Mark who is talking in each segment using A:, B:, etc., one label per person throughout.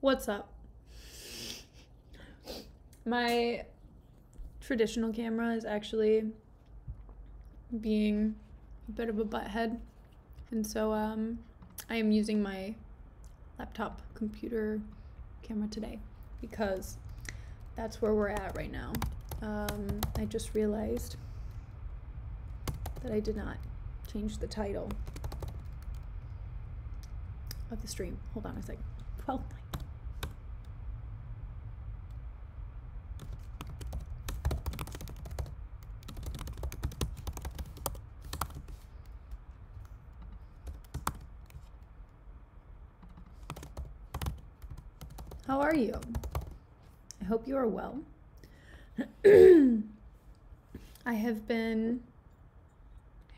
A: What's up? My traditional camera is actually being a bit of a butthead, and so I am using my laptop computer camera today because that's where we're at right now. I just realized that I did not change the title of the stream. Hold on a second. 12th night. How are you? I hope you are well. I have been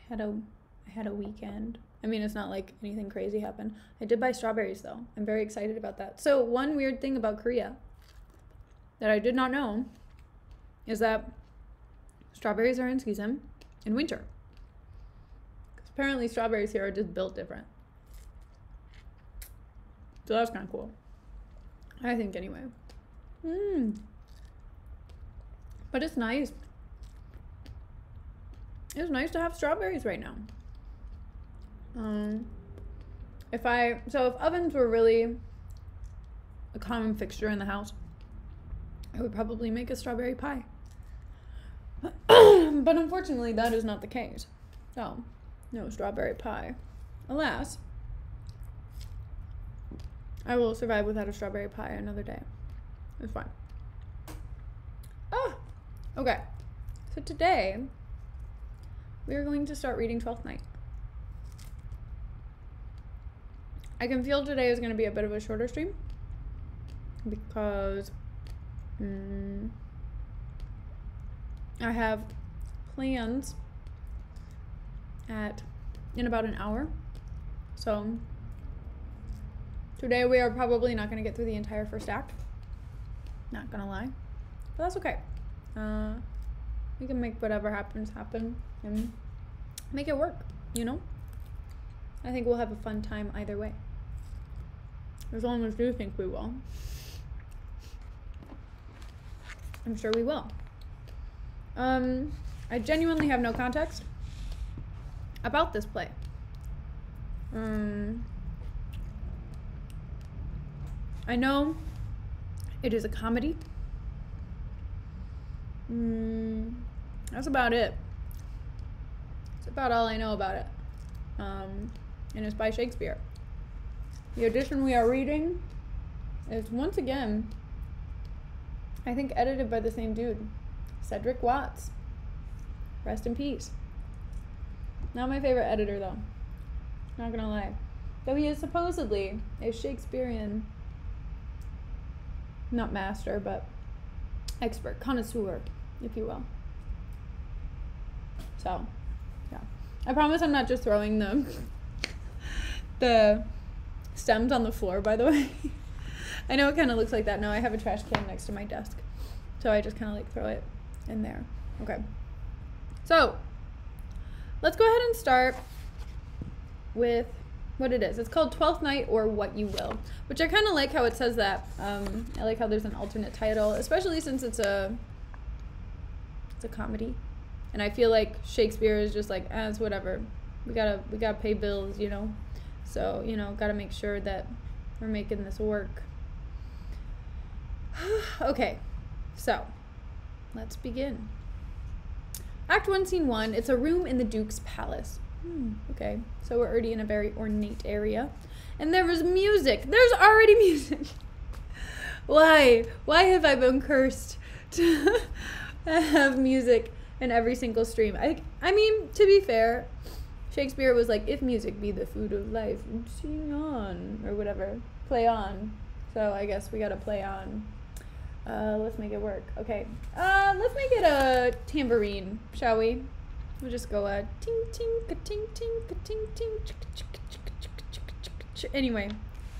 A: had a weekend. I mean, it's not like anything crazy happened. I did buy strawberries though. I'm very excited about that. So one weird thing about Korea that I did not know is that strawberries are in season in winter. Because apparently strawberries here are just built different. So that's kind of cool. I think anyway. But it's nice. It's nice to have strawberries right now. If ovens were really a common fixture in the house, I would probably make a strawberry pie. But unfortunately, that is not the case. So, no strawberry pie. Alas, I will survive without a strawberry pie another day. It's fine. Oh, okay. So today, we are going to start reading Twelfth Night. I can feel today is going to be a bit of a shorter stream because I have plans in about an hour. So today we are probably not going to get through the entire first act. Not going to lie. But that's okay. We can make whatever happens happen and make it work, you know? I think we'll have a fun time either way. As long as you think we will. I'm sure we will. I genuinely have no context about this play. I know it is a comedy. That's about it. That's about all I know about it. And it's by Shakespeare. The edition we are reading is once again, I think edited by the same dude, Cedric Watts. Rest in peace. Not my favorite editor though. Not gonna lie. Though he is supposedly a Shakespearean, not master, but expert, connoisseur, if you will. So, yeah. I promise I'm not just throwing the stems on the floor, by the way. I know it kind of looks like that. No, I have a trash can next to my desk. So I just kind of like throw it in there. Okay. So, let's go ahead and start with what it is. It's called Twelfth Night or What You Will, which I kind of like how it says that. I like how there's an alternate title, especially since it's a comedy. And I feel like Shakespeare is just like, it's whatever. We gotta pay bills, you know? So, you know, gotta make sure that we're making this work. Okay, so let's begin. Act 1, Scene 1, it's a room in the Duke's palace. Okay, so we're already in a very ornate area. And there was music. There's already music. Why? Why have I been cursed to have music in every single stream? I mean, to be fair, Shakespeare was like, if music be the food of life, sing on, or whatever. Play on. So I guess we gotta play on. Let's make it work. Okay. Let's make it a tambourine, shall we? We'll just go ting ting ka ting ting ka ting ting. Anyway,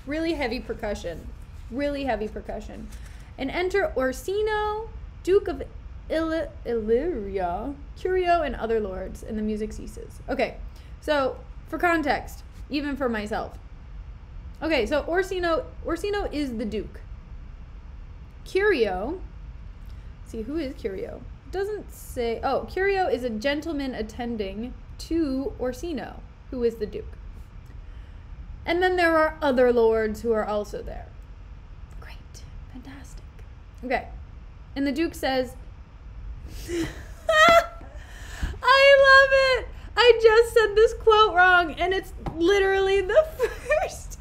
A: really heavy percussion. Really heavy percussion. And enter Orsino, Duke of Illyria, Curio, and other lords, and the music ceases. Okay, so for context, even for myself, Okay, so Orsino is the Duke. Curio, see, who is Curio? It doesn't say, oh, Curio is a gentleman attending to Orsino, who is the Duke. And then there are other lords who are also there. Great, fantastic. Okay, and the Duke says, I love it. I just said this quote wrong, and it's literally the first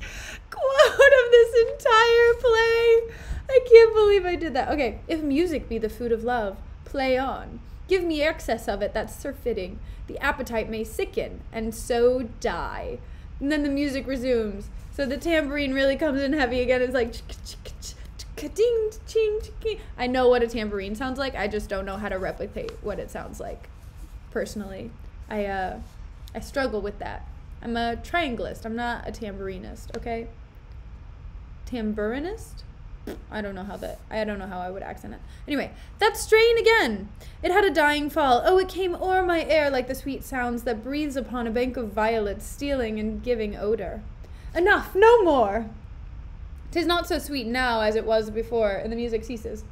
A: quote of this entire play. I can't believe I did that. Okay, if music be the food of love, play on. Give me excess of it that's surfeiting. The appetite may sicken, and so die. And then the music resumes. So the tambourine really comes in heavy again. It's like, I know what a tambourine sounds like. I just don't know how to replicate what it sounds like. Personally, I struggle with that. I'm a triangulist. I'm not a tambourinist. Okay. Tambourinist? I don't know how I would accent it. Anyway, that strain again. It had a dying fall. Oh, it came o'er my air like the sweet sounds that breathes upon a bank of violets, stealing and giving odor. Enough, no more. 'Tis not so sweet now as it was before, and the music ceases.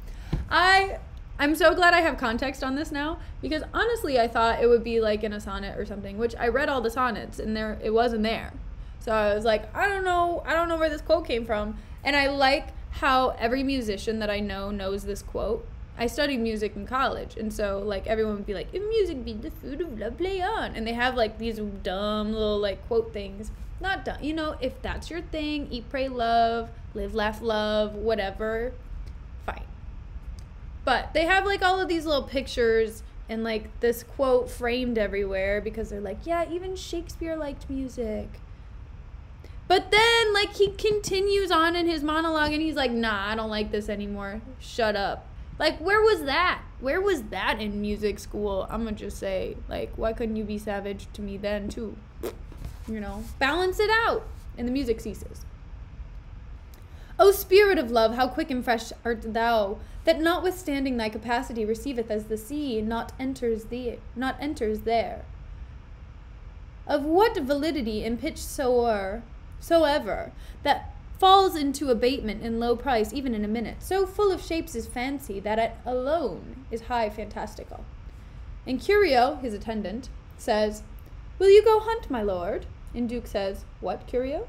A: I'm so glad I have context on this now, because honestly I thought it would be like in a sonnet or something, which I read all the sonnets and it wasn't there. So I was like, I don't know where this quote came from. And I like how every musician that I know knows this quote. I studied music in college, and so like everyone would be like, if music be the food of love, play on. And they have like these dumb little like quote things. Not dumb, you know, if that's your thing, eat, pray, love, live, laugh, love, whatever, fine. But they have like all of these little pictures and like this quote framed everywhere because they're like, yeah, even Shakespeare liked music. But then like he continues on in his monologue and he's like, nah, I don't like this anymore. Shut up. Like, where was that? Where was that in music school? I'm gonna just say, like, why couldn't you be savage to me then too? You know, balance it out. And the music ceases. O spirit of love, how quick and fresh art thou, that notwithstanding thy capacity receiveth as the sea, not enters there. Of what validity and pitch soever, that falls into abatement in low price even in a minute, so full of shapes is fancy, that it alone is high fantastical. And Curio, his attendant, says, will you go hunt, my lord? And Duke says, what, Curio?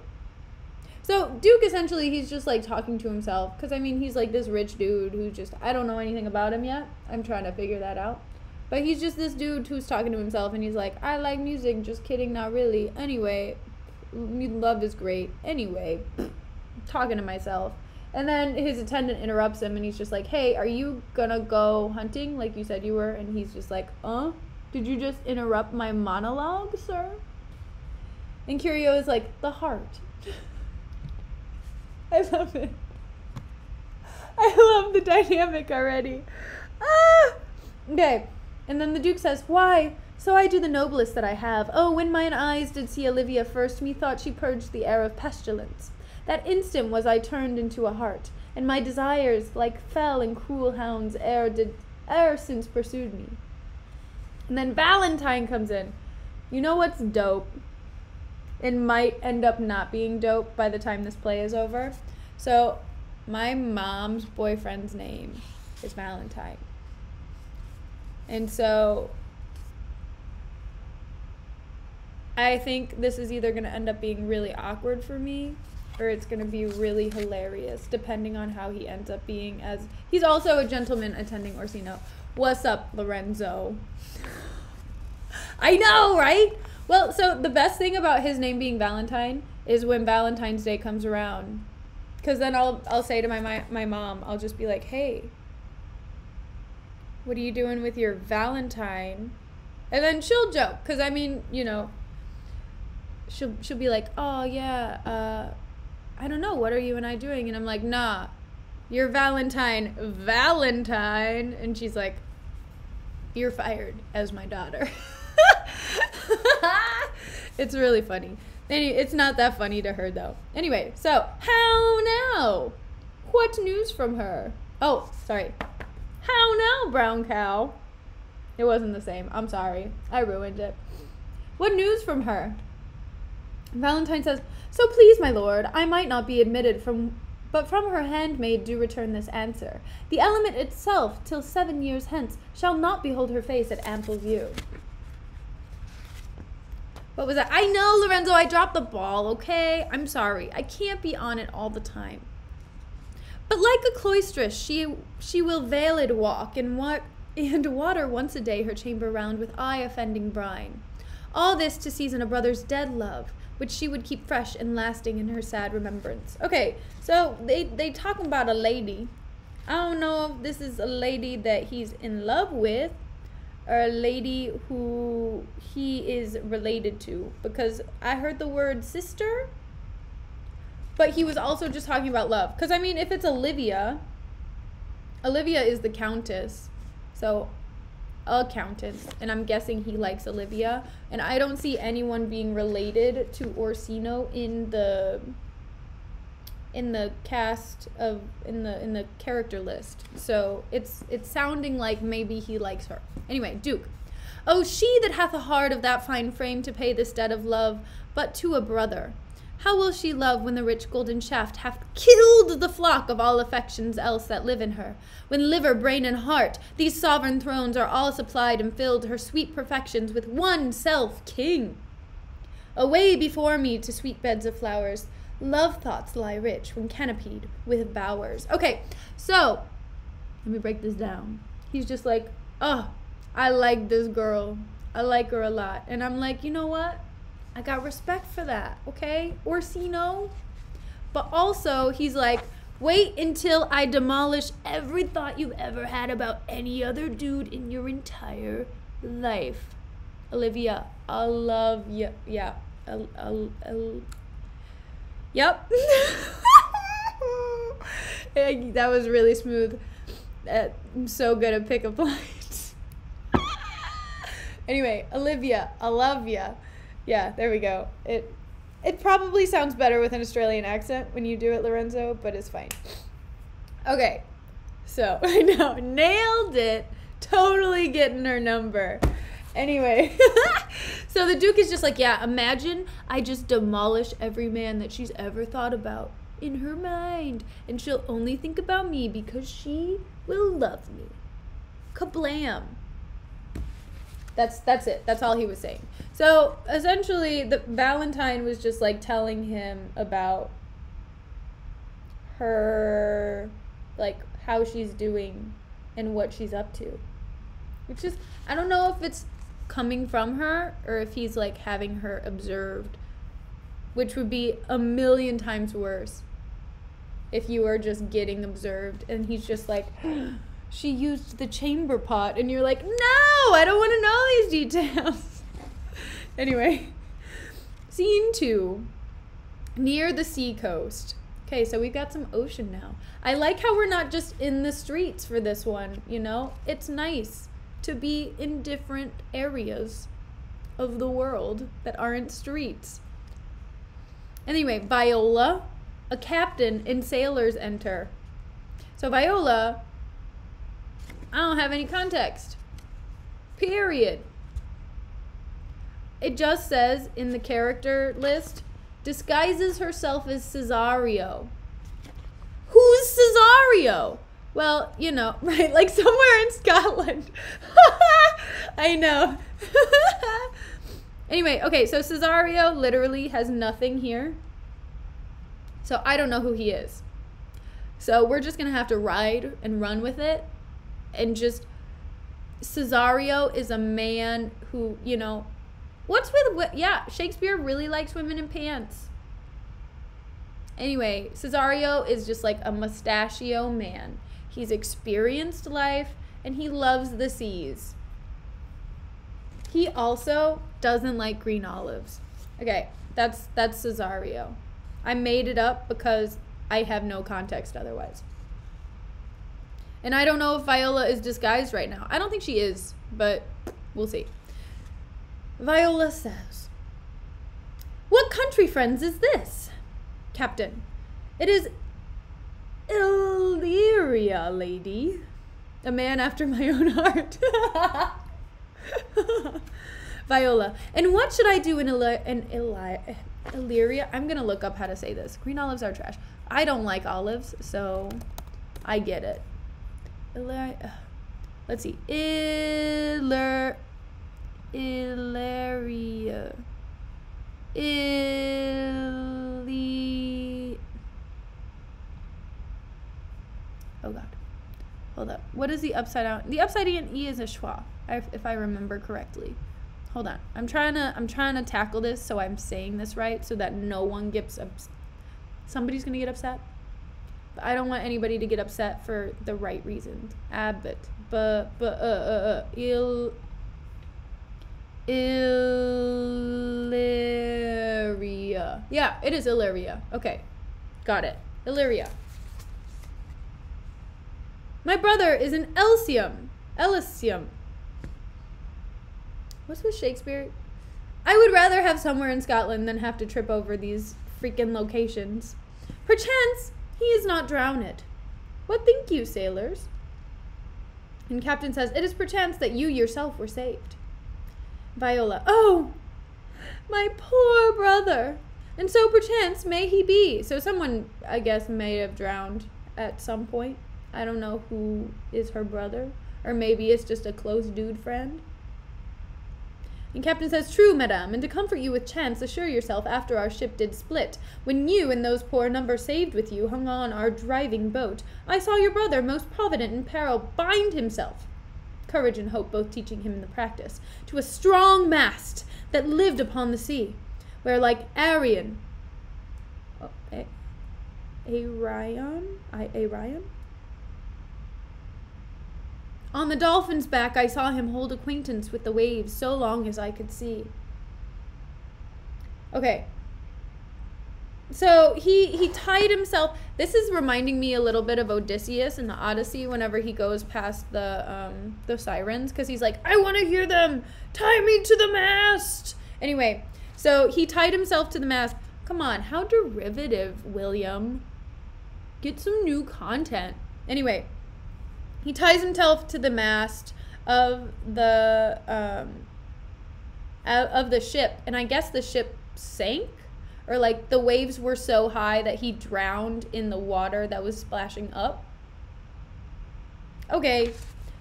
A: So Duke, essentially, he's just like talking to himself, because I mean, he's like this rich dude who just, I don't know anything about him yet. I'm trying to figure that out. But he's just this dude who's talking to himself, and he's like, I like music, just kidding, not really. Anyway, love is great. Anyway, talking to myself. And then his attendant interrupts him, and he's just like, hey, are you gonna go hunting like you said you were? And he's just like, did you just interrupt my monologue, sir? And Curio is like, the heart. I love it. I love the dynamic already. Okay. And then the Duke says, why, so I do the noblest that I have. Oh, when mine eyes did see Olivia first, methought she purged the air of pestilence. That instant was I turned into a hart, and my desires, like fell and cruel hounds, e'er since pursued me. And then Valentine comes in. You know what's dope? It might end up not being dope by the time this play is over. So, my mom's boyfriend's name is Valentine. And so, I think this is either going to end up being really awkward for me, or it's going to be really hilarious, depending on how he ends up being, as he's also a gentleman attending Orsino. What's up, Lorenzo? I know, right? Well, so the best thing about his name being Valentine is when Valentine's Day comes around. Because then I'll say to my mom, I'll just be like, hey, what are you doing with your Valentine? And then she'll joke. Because, I mean, you know, she'll be like, oh, yeah, I don't know, what are you and I doing? And I'm like, nah, you're Valentine. And she's like, you're fired as my daughter. It's really funny. It's not that funny to her, though. Anyway, so, how now? What news from her? Oh, sorry. How now, brown cow? It wasn't the same. I'm sorry. I ruined it. What news from her? Valentine says, "So please, my lord, I might not be admitted but from her handmaid do return this answer. The element itself, till 7 years hence, shall not behold her face at ample view." What was that? I know, Lorenzo, I dropped the ball, okay? I'm sorry. I can't be on it all the time. But like a cloistress, she will veiled walk, and water once a day her chamber round with eye-offending brine. All this to season a brother's dead love, which she would keep fresh and lasting in her sad remembrance. Okay, so they talking about a lady. I don't know if this is a lady that he's in love with or a lady who he is related to, because I heard the word sister, but he was also just talking about love. Because, I mean, if it's Olivia is the countess, so a countess, and I'm guessing he likes Olivia, and I don't see anyone being related to Orsino in the cast of in the character list, so it's sounding like maybe he likes her. Anyway, Duke. "Oh, she that hath a heart of that fine frame to pay this debt of love but to a brother, how will she love when the rich golden shaft hath killed the flock of all affections else that live in her? When liver, brain, and heart, these sovereign thrones, are all supplied and filled her sweet perfections with one self king? Away before me to sweet beds of flowers, love thoughts lie rich when canopied with bowers." Okay, so let me break this down. He's just like, "Oh, I like this girl. I like her a lot." And I'm like, you know what? I got respect for that, okay? Orsino. But also, he's like, wait until I demolish every thought you've ever had about any other dude in your entire life. Olivia, I love you. Yeah. Yep. That was really smooth. I'm so good at pickup lines. Anyway, Olivia, I love ya. Yeah, there we go. It probably sounds better with an Australian accent when you do it, Lorenzo, but it's fine. Okay, so I know, nailed it. Totally getting her number. Anyway, so the Duke is just like, yeah, imagine I just demolish every man that she's ever thought about in her mind, and she'll only think about me because she will love me. Kablam. That's it. That's all he was saying. So essentially, the Valentine was just like telling him about her, like how she's doing and what she's up to. Which is, I don't know if it's coming from her or if he's like having her observed, which would be a million times worse if you were just getting observed and he's just like, she used the chamber pot, and you're like, no, I don't want to know these details. Anyway, scene 2, near the sea coast. Okay, so we've got some ocean now. I like how we're not just in the streets for this one, you know? It's nice to be in different areas of the world that aren't streets. Anyway, Viola, a captain, and sailors enter. So Viola, I don't have any context. Period. It just says in the character list, disguises herself as Cesario. Who's Cesario? Well, you know, right? Like somewhere in Scotland. I know. Anyway, okay, so Cesario literally has nothing here. So I don't know who he is. So we're just going to have to ride and run with it. And just, Cesario is a man who, you know, yeah, Shakespeare really likes women in pants. Anyway, Cesario is just like a mustachio man. He's experienced life and he loves the seas. He also doesn't like green olives. Okay, that's Cesario. I made it up because I have no context otherwise. And I don't know if Viola is disguised right now. I don't think she is, but we'll see. Viola says, "What country, friends, is this?" Captain, "It is Illyria, lady. A man after my own heart." Viola, and what should I do in Illyria? I'm gonna look up how to say this. Green olives are trash. I don't like olives, so I get it. Let's see. Illyria. Oh god. Hold up. What is the upside down? The upside down E is a schwa, if I remember correctly. Hold on. I'm trying to tackle this so I'm saying this right so that no one gets somebody's gonna get upset. But I don't want anybody to get upset for the right reasons. Illyria. Yeah, it is Illyria. Okay. Got it. Illyria. My brother is an Elysium. What's with Shakespeare? I would rather have somewhere in Scotland than have to trip over these freaking locations. Perchance he is not drowned. What think you, sailors? And Captain says, it is perchance that you yourself were saved. Viola, oh, my poor brother. And so perchance may he be. So someone, I guess, may have drowned at some point. I don't know who is her brother. Or maybe it's just a close dude friend. And Captain says, true, madame, and to comfort you with chance, assure yourself after our ship did split, when you and those poor number saved with you hung on our driving boat, I saw your brother, most provident in peril, bind himself, courage and hope both teaching him in the practice, to a strong mast that lived upon the sea, where like Arion, on the dolphin's back I saw him hold acquaintance with the waves so long as I could see. Okay. So he tied himself. This is reminding me a little bit of Odysseus in the Odyssey whenever he goes past the sirens, because he's like, I want to hear them. Tie me to the mast. Anyway, so he tied himself to the mast. Come on, how derivative, William. Get some new content. Anyway, he ties himself to the mast of the ship, and I guess the ship sank, or like the waves were so high that he drowned in the water that was splashing up. Okay,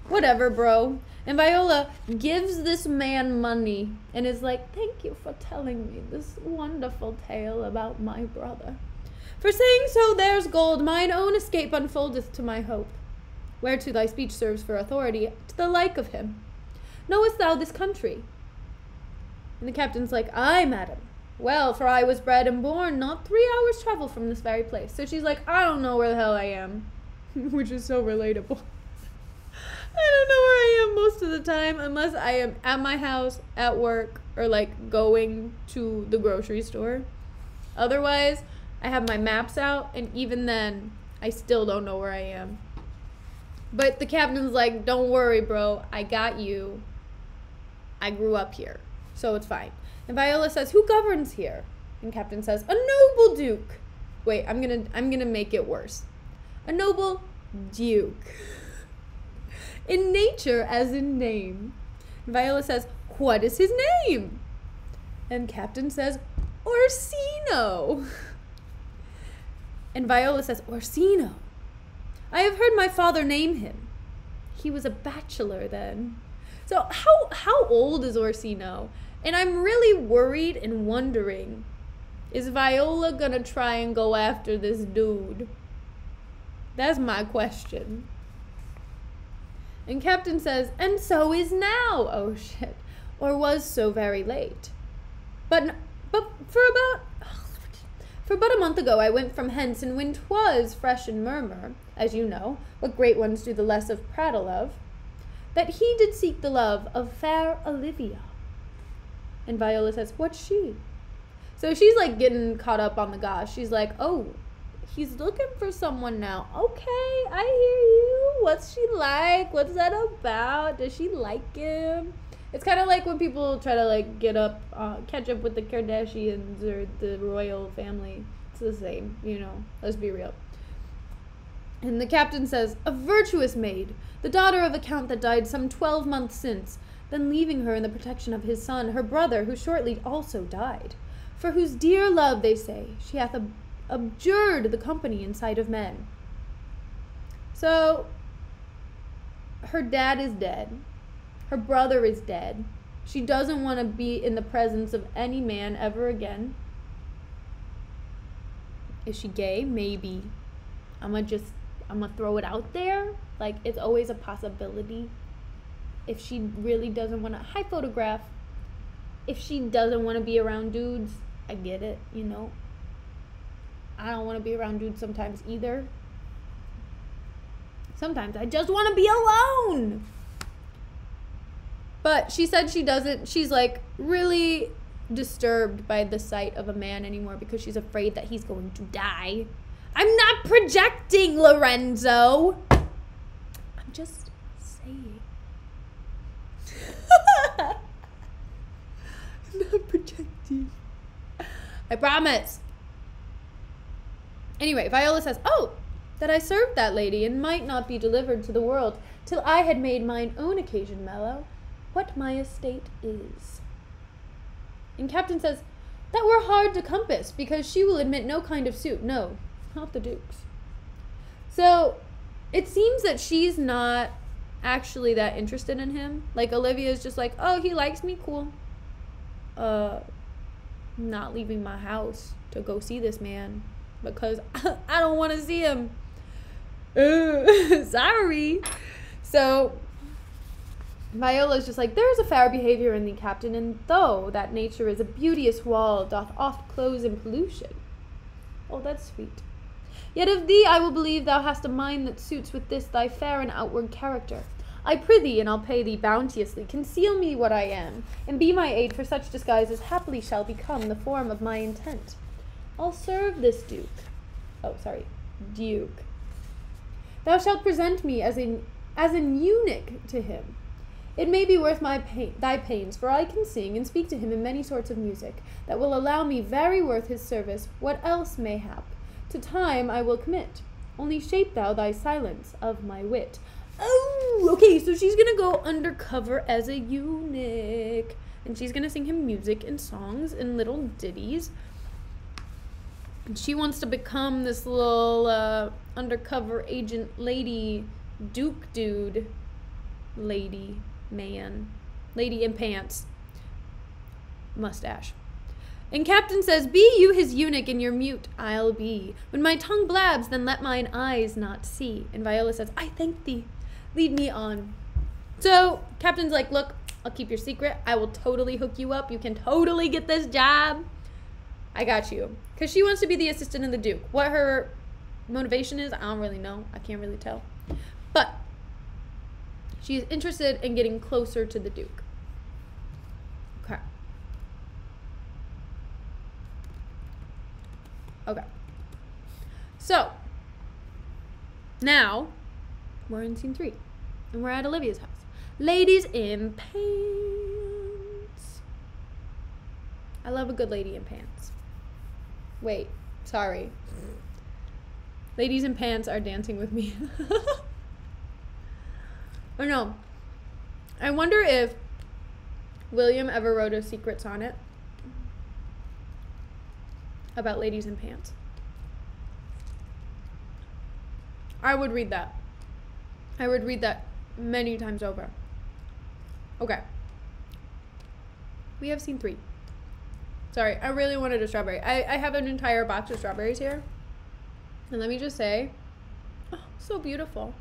A: whatever, bro. And Viola gives this man money and is like, thank you for telling me this wonderful tale about my brother. For saying so, there's gold, mine own escape unfoldeth to my hope. Whereto thy speech serves for authority, to the like of him. Knowest thou this country? And the captain's like, aye, madam. Well, for I was bred and born not 3 hours' travel from this very place. So she's like, I don't know where the hell I am. Which is so relatable. I don't know where I am most of the time unless I am at my house, at work, or like going to the grocery store. Otherwise, I have my maps out, and even then, I still don't know where I am. But the captain's like, don't worry, bro. I got you. I grew up here, so it's fine. And Viola says, who governs here? And Captain says, a noble duke. Wait, I'm gonna make it worse. A noble duke. In nature as in name. And Viola says, what is his name? And Captain says, Orsino. And Viola says, Orsino. I have heard my father name him. He was a bachelor then. So how old is Orsino? And I'm really worried and wondering, is Viola gonna try and go after this dude? That's my question. And Captain says, and so is now, oh shit, or was so very late. But for but a month ago I went from hence, and when 'twas fresh in murmur, as you know, what great ones do the less of prattle of, that he did seek the love of fair Olivia. And Viola says, what's she? So she's like getting caught up on the gosh. She's like, oh, he's looking for someone now. Okay, I hear you. What's she like? What's that about? Does she like him? It's kind of like when people try to like catch up with the Kardashians or the royal family. It's the same, you know, let's be real. And the captain says, a virtuous maid, the daughter of a count that died some 12 months since, then leaving her in the protection of his son, her brother, who shortly also died, for whose dear love, they say, she hath abjured the company in sight of men. So, her dad is dead. Her brother is dead. She doesn't want to be in the presence of any man ever again. Is she gay? Maybe. I'm gonna throw it out there. Like, it's always a possibility. If she really doesn't want to, hi photograph. If she doesn't want to be around dudes, I get it, you know. I don't want to be around dudes sometimes either. Sometimes I just want to be alone. But she said she doesn't, she's like really disturbed by the sight of a man anymore because she's afraid that he's going to die. I'm not projecting, Lorenzo. I'm just saying. I'm not projecting. I promise. Anyway, Viola says, oh, that I served that lady and might not be delivered to the world till I had made mine own occasion mellow what my estate is. And Captain says, that were hard to compass, because she will admit no kind of suit. No, not the Duke's. So, it seems that she's not actually that interested in him. Like, Olivia's just like, oh, he likes me, cool. Not leaving my house to go see this man, because I don't want to see him. Sorry. So, Viola's just like, there is a fair behavior in thee, Captain, and though that nature is a beauteous wall, doth oft close in pollution. Oh, that's sweet. Yet of thee I will believe thou hast a mind that suits with this thy fair and outward character. I prithee, and I'll pay thee bounteously, conceal me what I am, and be my aid for such disguise as happily shall become the form of my intent. I'll serve this Duke. Duke. Thou shalt present me as an eunuch to him. It may be worth thy pains, for I can sing and speak to him in many sorts of music, that will allow me very worth his service, what else mayhap. To time I will commit. Only shape thou thy silence of my wit. Oh, okay, so she's gonna go undercover as a eunuch. And she's gonna sing him music and songs and little ditties. And she wants to become this little undercover agent lady, Duke dude, lady, man, lady in pants, mustache. And Captain says, be you his eunuch and your mute I'll be. When my tongue blabs, then let mine eyes not see. And Viola says, I thank thee. Lead me on. So Captain's like, look, I'll keep your secret. I will totally hook you up. You can totally get this job. I got you. Because she wants to be the assistant of the Duke. What her motivation is, I don't really know. I can't really tell. But she's interested in getting closer to the Duke. Okay. Okay. So, now, we're in scene 3. And we're at Olivia's house. Ladies in pants. I love a good lady in pants. Wait, sorry. Ladies in pants are dancing with me. Oh no. I wonder if William ever wrote a secret sonnet about ladies in pants. I would read that. I would read that many times over. Okay. We have scene 3. Sorry, I really wanted a strawberry. I have an entire box of strawberries here. And let me just say, oh, so beautiful.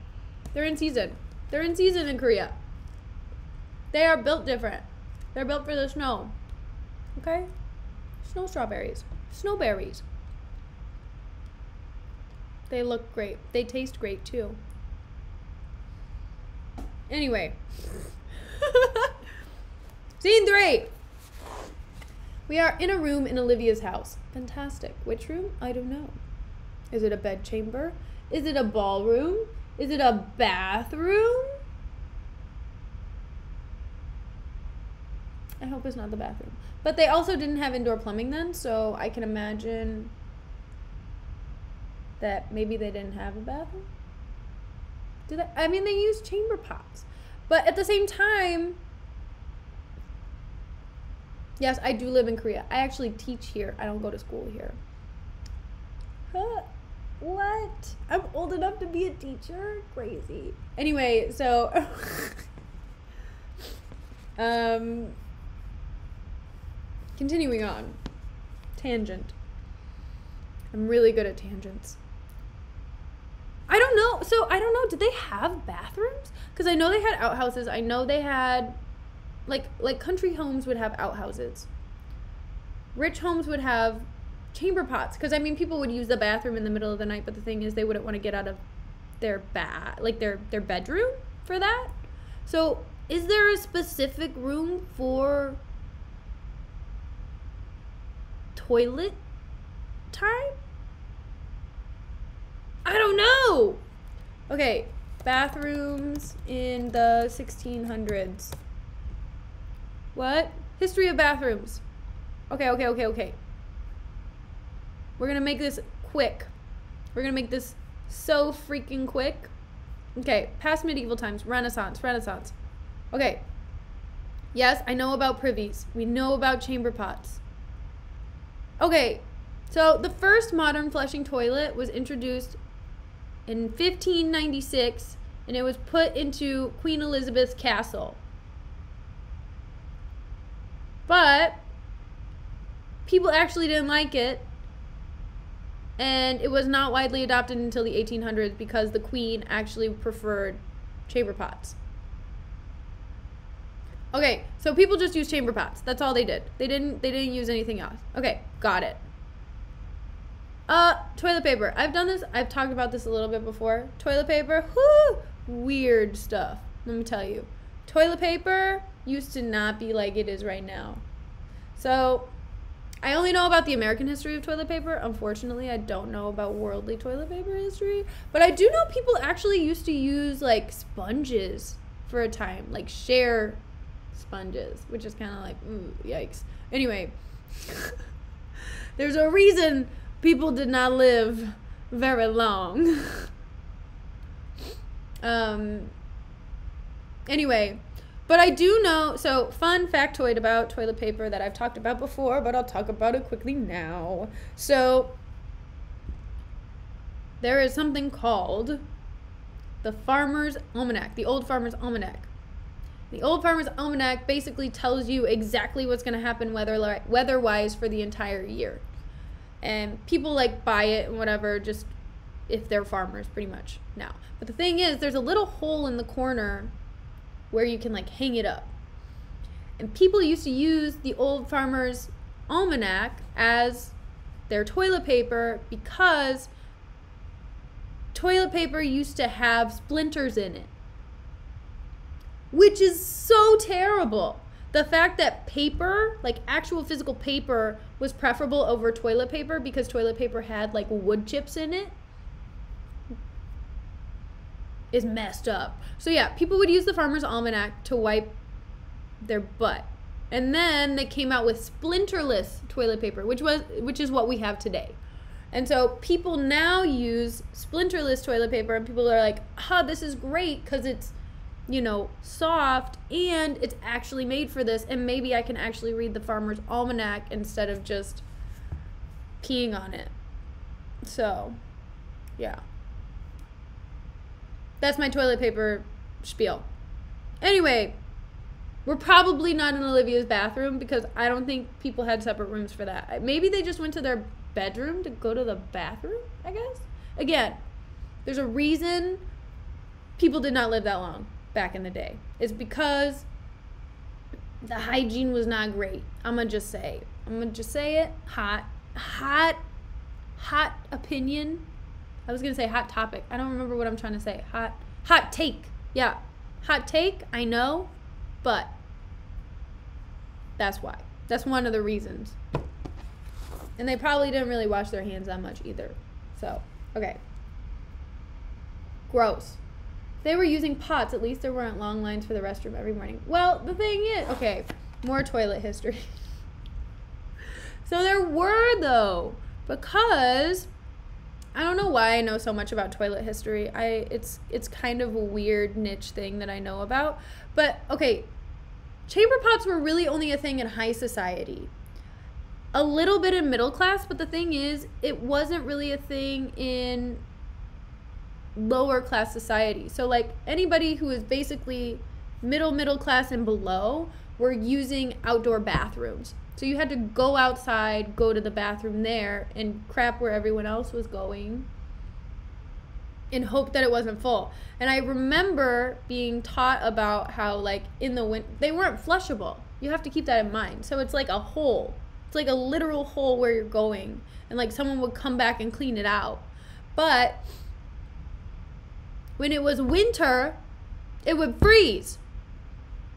A: They're in season. They're in season in Korea. They are built different. They're built for the snow. Okay? Snow strawberries. Snowberries. They look great. They taste great too. Anyway. Scene 3. We are in a room in Olivia's house. Fantastic. Which room? I don't know. Is it a bedchamber? Is it a ballroom? Is it a bathroom? I hope it's not the bathroom. But they also didn't have indoor plumbing then, so I can imagine that maybe they didn't have a bathroom. Do they? I mean, they used chamber pots. But at the same time, Yes, I do live in Korea. I actually teach here. I don't go to school here. Huh? What? I'm old enough to be a teacher? Crazy. Anyway, so continuing on. Tangent. I'm really good at tangents. I don't know. So I don't know. Did they have bathrooms? Because I know they had outhouses. I know they had like country homes would have outhouses. Rich homes would have chamber pots. Because I mean, people would use the bathroom in the middle of the night. But the thing is, they wouldn't want to get out of their their bedroom for that. So is there a specific room for toilet time? I don't know. Okay, bathrooms in the 1600s. What? History of bathrooms. Okay. We're gonna make this quick. We're gonna make this so freaking quick. Okay, past medieval times, Renaissance. Okay. Yes, I know about privies. We know about chamber pots. Okay, so the first modern flushing toilet was introduced in 1596, and it was put into Queen Elizabeth's castle. But people actually didn't like it, and it was not widely adopted until the 1800s because the Queen actually preferred chamber pots. Okay, so people just used chamber pots. That's all they did. They didn't use anything else. Okay, got it. Toilet paper. I've done this. I've talked about this a little bit before. Toilet paper, whoo, weird stuff. Let me tell you. Toilet paper used to not be like it is right now. So, I only know about the American history of toilet paper. Unfortunately, I don't know about worldly toilet paper history. But I do know people actually used to use, like, sponges for a time. Like, share sponges, which is kind of like, ooh, yikes. Anyway, there's a reason people did not live very long. Anyway, but I do know, so fun factoid about toilet paper that I've talked about before, but I'll talk about it quickly now. So there is something called the Farmer's Almanac, the Old Farmer's Almanac. The Old Farmer's Almanac basically tells you exactly what's going to happen weather-wise for the entire year. And people like buy it and whatever, just if they're farmers pretty much now. But the thing is, there's a little hole in the corner where you can like hang it up. And people used to use the Old Farmer's Almanac as their toilet paper because toilet paper used to have splinters in it, which is so terrible. The fact that paper, like actual physical paper, was preferable over toilet paper because toilet paper had like wood chips in it is messed up. So yeah, people would use the Farmer's Almanac to wipe their butt. And then they came out with splinterless toilet paper, which is what we have today. And so people now use splinterless toilet paper, and people are like, this is great because it's, you know, soft and it's actually made for this, and maybe I can actually read the Farmer's Almanac instead of just peeing on it. So, yeah. That's my toilet paper spiel. Anyway, we're probably not in Olivia's bathroom because I don't think people had separate rooms for that. Maybe they just went to their bedroom to go to the bathroom, I guess. Again, there's a reason people did not live that long back in the day. It's because the hygiene was not great. I'm gonna just say it. Hot opinion. I was gonna say hot topic. I don't remember what I'm trying to say. Hot take. Yeah, hot take. I know, but that's why. That's one of the reasons. And they probably didn't really wash their hands that much either. So, okay. Gross. If they were using pots, at least there weren't long lines for the restroom every morning. Well, the thing is, okay, more toilet history. So there were, though, because I don't know why I know so much about toilet history. It's kind of a weird niche thing that I know about. But, okay, chamber pots were really only a thing in high society. A little bit in middle class, but the thing is, it wasn't really a thing in lower class society. So like anybody who is basically middle class and below were using outdoor bathrooms. So you had to go outside, go to the bathroom there, and crap where everyone else was going and hope that it wasn't full. And I remember being taught about how like in the winter, they weren't flushable. You have to keep that in mind. So it's like a hole. It's like a literal hole where you're going. And like someone would come back and clean it out. But when it was winter, it would freeze.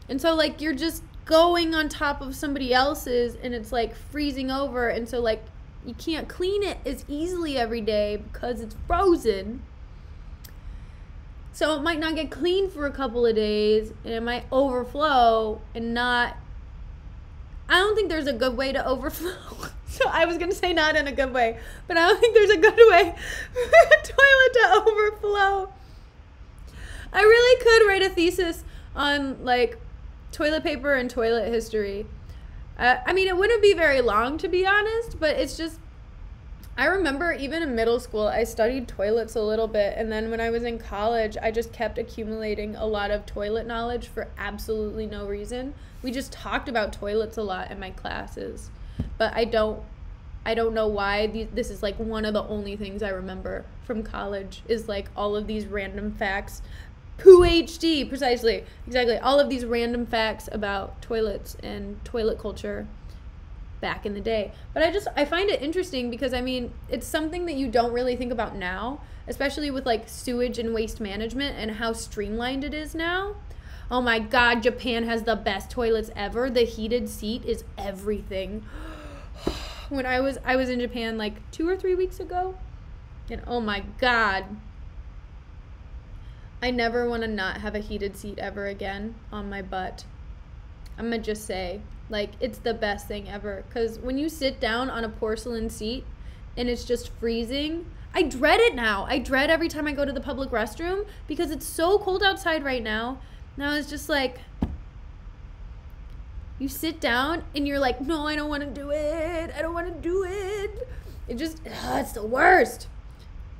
A: And so like you're just going on top of somebody else's and it's like freezing over, and so like you can't clean it as easily every day because it's frozen. So it might not get cleaned for a couple of days and it might overflow and not, I don't think there's a good way to overflow. So I was going to say not in a good way, but I don't think there's a good way for a toilet to overflow. I really could write a thesis on like toilet paper and toilet history. I mean, it wouldn't be very long to be honest, but it's just, I remember even in middle school, I studied toilets a little bit, and then when I was in college, I just kept accumulating a lot of toilet knowledge for absolutely no reason. We just talked about toilets a lot in my classes, but I don't know why. This is like one of the only things I remember from college is like all of these random facts. PhD, precisely, exactly. All of these random facts about toilets and toilet culture back in the day. But I find it interesting because, I mean, it's something that you don't really think about now, especially with like sewage and waste management and how streamlined it is now. Oh my God, Japan has the best toilets ever. The heated seat is everything. When I was in Japan like 2 or 3 weeks ago, and oh my God, I never want to not have a heated seat ever again on my butt. I'm gonna just say, like, it's the best thing ever. Because when you sit down on a porcelain seat and it's just freezing, I dread it now. I dread every time I go to the public restroom because it's so cold outside right now. Now it's just like, you sit down and you're like, no, I don't want to do it. I don't want to do it. It just, it's the worst.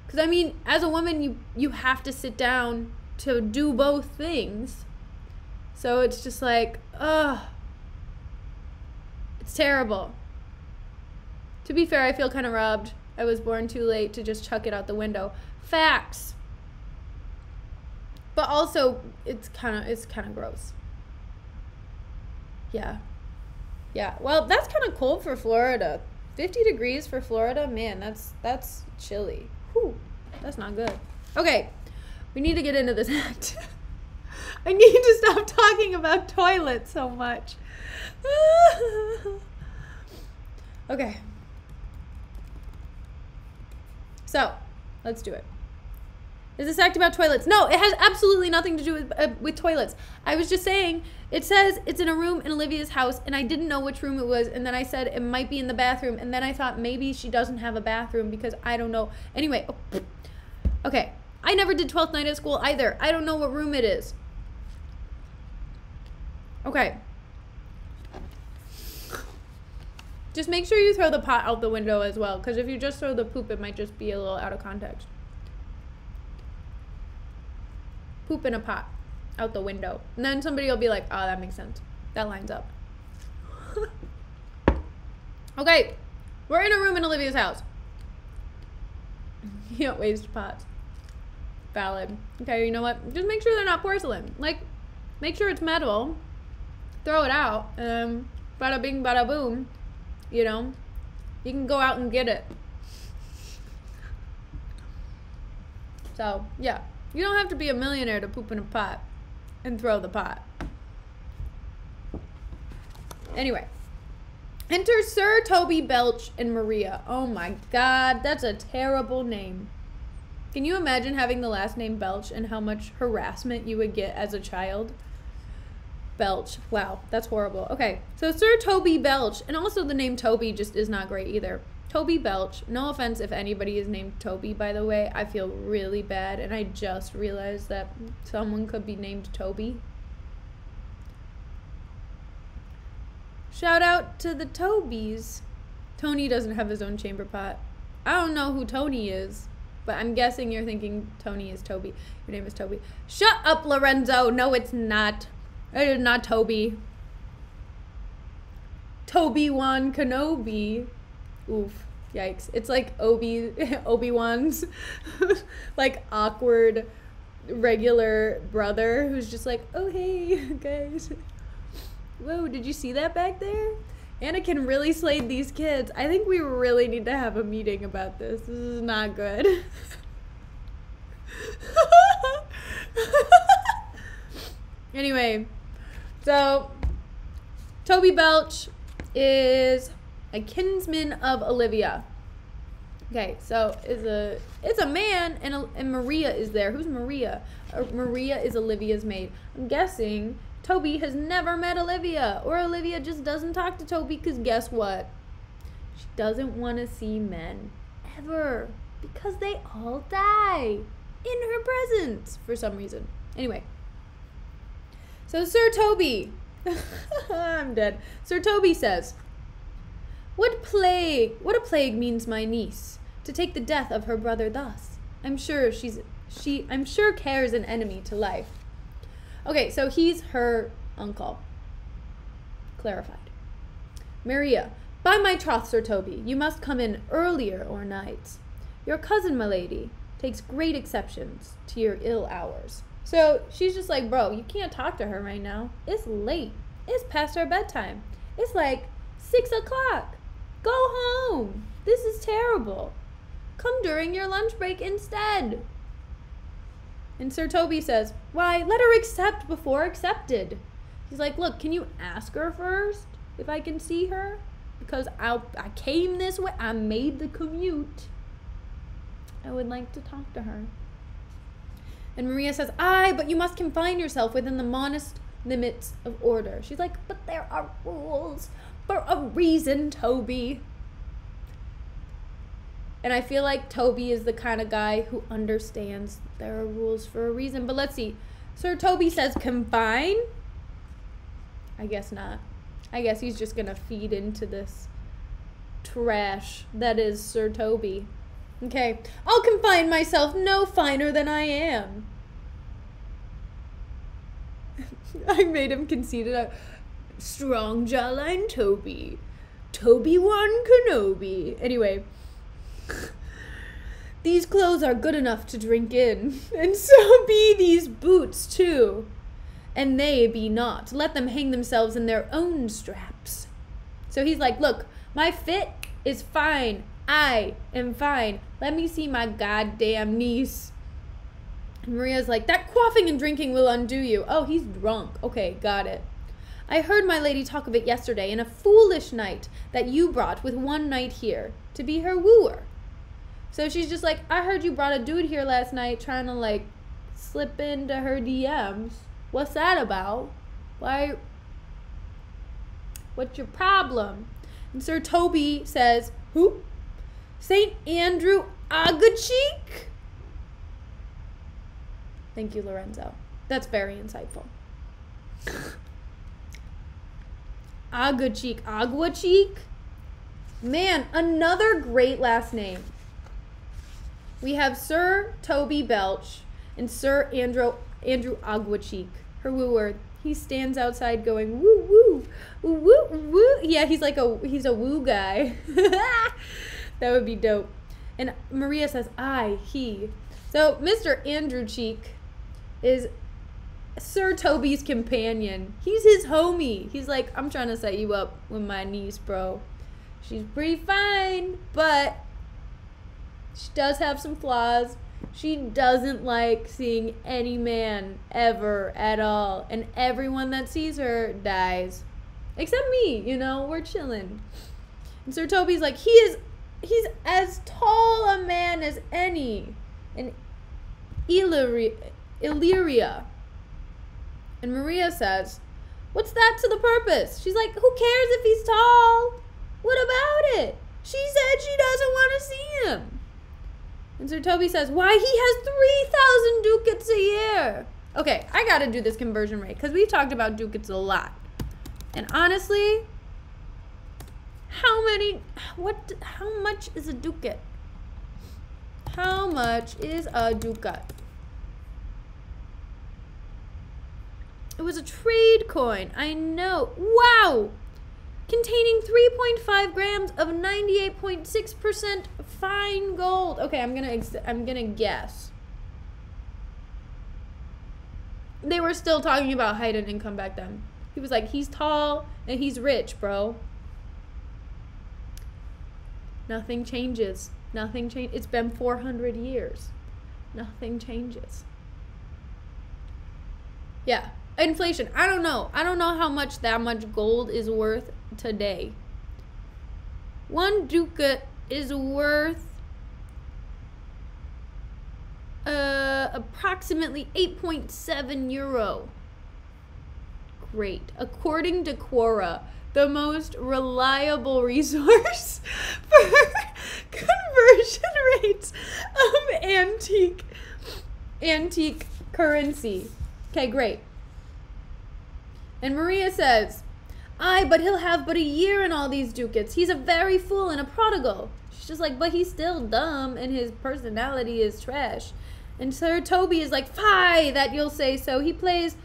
A: Because, I mean, as a woman, you have to sit down to do both things. So it's just like, it's terrible. To be fair, I feel kind of robbed. I was born too late to just chuck it out the window. Facts. But also, it's kind of gross. Yeah. Yeah. Well, that's kind of cold for Florida. 50 degrees for Florida? Man, that's chilly. Whew. That's not good. Okay. We need to get into this act. I need to stop talking about toilets so much. Okay. So, let's do it. Is this act about toilets? No, it has absolutely nothing to do with toilets. I was just saying, it says it's in a room in Olivia's house, and I didn't know which room it was, and then I said it might be in the bathroom, and then I thought maybe she doesn't have a bathroom because I don't know. Anyway, okay. I never did 12th night at school either. I don't know what room it is. Okay. Just make sure you throw the pot out the window as well, because if you just throw the poop, it might just be a little out of context. Poop in a pot out the window. And then somebody will be like, oh, that makes sense. That lines up. Okay. We're in a room in Olivia's house. You don't waste pots. Valid. Okay, you know what? Just make sure they're not porcelain. Like, make sure it's metal. Throw it out. Bada bing, bada boom. You know? You can go out and get it. So, yeah. You don't have to be a millionaire to poop in a pot and throw the pot. Anyway. Enter Sir Toby Belch and Maria. Oh my God, that's a terrible name. Can you imagine having the last name Belch and how much harassment you would get as a child? Belch. Wow, that's horrible. Okay, so Sir Toby Belch, and also the name Toby just is not great either. Toby Belch. No offense if anybody is named Toby, by the way. I feel really bad, and I just realized that someone could be named Toby. Shout out to the Tobys. Tony doesn't have his own chamber pot. I don't know who Tony is, but I'm guessing you're thinking Tony is Toby. Your name is Toby. Shut up, Lorenzo. No, it's not. It is not Toby. Toby-Wan Kenobi. Oof. Yikes. It's like Obi-Wan's like awkward regular brother who's just like, oh hey guys. Whoa, did you see that back there? Anakin really slayed these kids. I think we really need to have a meeting about this. This is not good. Anyway, so Toby Belch is a kinsman of Olivia. Okay, so it's a man, and Maria is there. Who's Maria? Maria is Olivia's maid. I'm guessing Toby has never met Olivia, or Olivia just doesn't talk to Toby because guess what? She doesn't want to see men ever because they all die in her presence for some reason. Anyway, so Sir Toby, I'm dead. Sir Toby says, what a plague means my niece to take the death of her brother thus. I'm sure cares an enemy to life. Okay, so he's her uncle. Clarified. Maria, by my troth, Sir Toby, you must come in earlier or nights. Your cousin, my lady, takes great exceptions to your ill hours. So she's just like, bro, you can't talk to her right now. It's late. It's past our bedtime. It's like 6 o'clock. Go home. This is terrible. Come during your lunch break instead. And Sir Toby says, why, let her accept before accepted. He's like, look, can you ask her first if I can see her? Because I came this way. I made the commute. I would like to talk to her. And Maria says, aye, but you must confine yourself within the modest limits of order. She's like, but there are rules for a reason, Toby. And I feel like Toby is the kind of guy who understands there are rules for a reason. But let's see. Sir Toby says confine. I guess not. I guess he's just going to feed into this trash that is Sir Toby. Okay. I'll confine myself no finer than I am. I made him conceited. Strong jawline Toby. Toby-Wan Kenobi. Anyway. These clothes are good enough to drink in, and so be these boots too. And they be not. Let them hang themselves in their own straps. So he's like, look, my fit is fine. I am fine. Let me see my goddamn niece. And Maria's like, that quaffing and drinking will undo you. Oh, he's drunk. Okay, got it. I heard my lady talk of it yesterday in a foolish knight that you brought with one knight here to be her wooer. So she's just like, I heard you brought a dude here last night trying to, like, slip into her DMs. What's that about? Why? What's your problem? And Sir Toby says, who? St. Andrew Aguacheek? Thank you, Lorenzo. That's very insightful. Aguacheek? Man, another great last name. We have Sir Toby Belch and Sir Andrew Aguacheek, her wooer. He stands outside going, woo, woo, woo, woo. Yeah, he's a woo guy. That would be dope. And Maria says, he. So Mr. Andrew Cheek is Sir Toby's companion. He's his homie. He's like, I'm trying to set you up with my niece, bro. She's pretty fine, but she does have some flaws. She doesn't like seeing any man ever at all. And everyone that sees her dies. Except me, you know, we're chilling. And Sir Toby's like, he's as tall a man as any in Illyria. And Maria says, what's that to the purpose? She's like, who cares if he's tall? What about it? She said she doesn't want to see him. And Sir Toby says, why, he has 3,000 ducats a year. Okay, I gotta do this conversion rate because we've talked about ducats a lot. And honestly, How much is a ducat? How much is a ducat? It was a trade coin. I know. Wow! Containing 3.5 grams of 98.6% fine gold. Okay, I'm gonna guess. They were still talking about height and income back then. He was like, he's tall and he's rich, bro. Nothing changes. Nothing changes. It's been 400 years. Nothing changes. Yeah. Inflation. I don't know. I don't know how much that much gold is worth today. 1 ducat is worth approximately 8.7 euro. Great. According to Quora, the most reliable resource for conversion rates of antique currency. Okay, great. And Maria says, "Aye, but he'll have but a year in all these ducats. He's a very fool and a prodigal." She's just like, but he's still dumb and his personality is trash. And Sir Toby is like, "Fie, that you'll say so. He plays